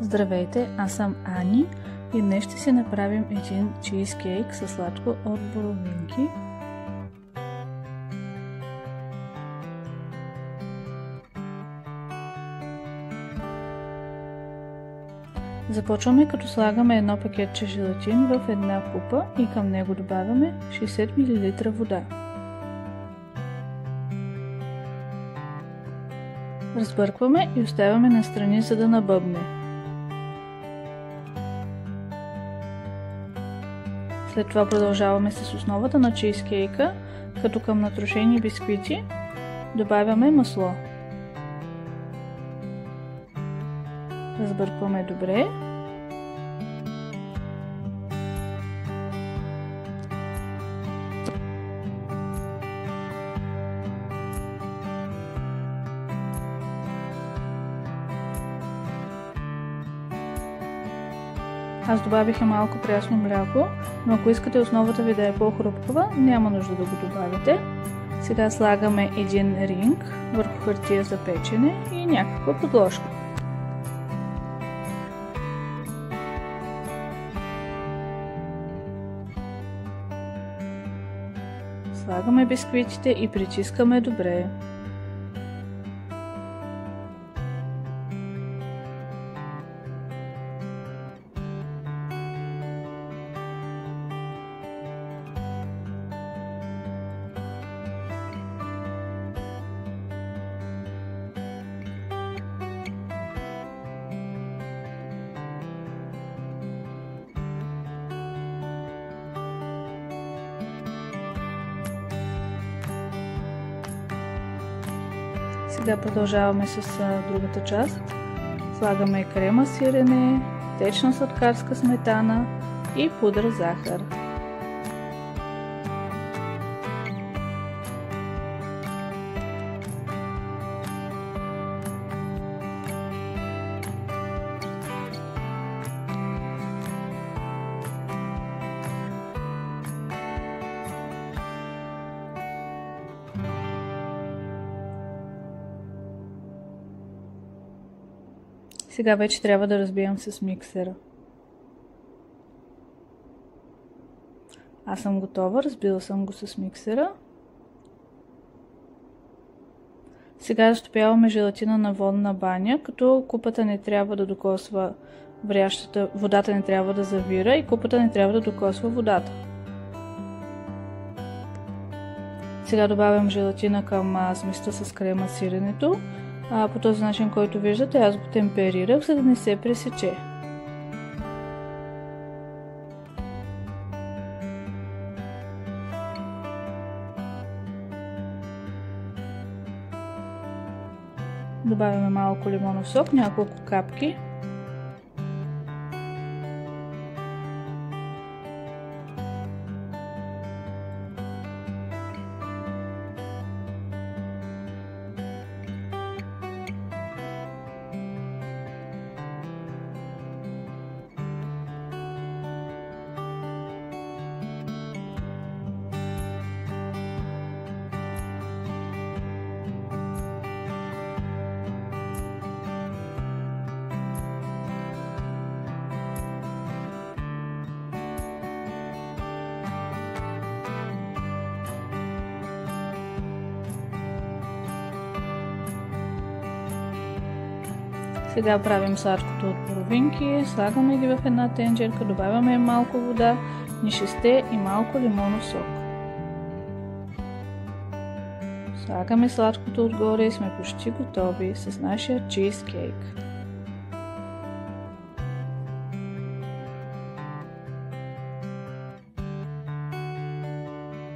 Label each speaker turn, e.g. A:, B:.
A: Здравейте, аз съм Ани и днес ще си направим един чизкейк със сладко от боровинки. Започваме като слагаме едно пакетче желатин в една купа и към него добавяме 60 мл вода. Разбъркваме и оставяме настрани, за да набъбне. След това продължаваме с основата на чизкейка, като към натрошени бисквити добавяме масло. Разбъркваме добре. Аз добавих малко прясно мляко, но ако искате основата ви да е по-хрупкава, няма нужда да го добавите. Сега слагаме един ринг върху хартия за печене и някаква подложка. Слагаме бисквитите и притискаме добре. Сега продължаваме с другата част. Слагаме крема сирене, течна сладкарска сметана и пудра захар. Сега вече трябва да разбием с миксера. Аз съм готова, разбила съм го с миксера. Сега разтопяваме желатина на водна баня, като купата не трябва да докосва врящата, водата не трябва да завира и купата не трябва да докосва водата. Сега добавям желатина към сместа с крема сиренето. По този начин, който виждате, аз го темперирах, за да не се пресече. Добавяме малко лимонов сок, няколко капки. Сега правим сладкото от боровинки, слагаме ги в една тенджерка, добавяме малко вода, нишесте и малко лимонов сок. Слагаме сладкото отгоре и сме почти готови с нашия чизкейк.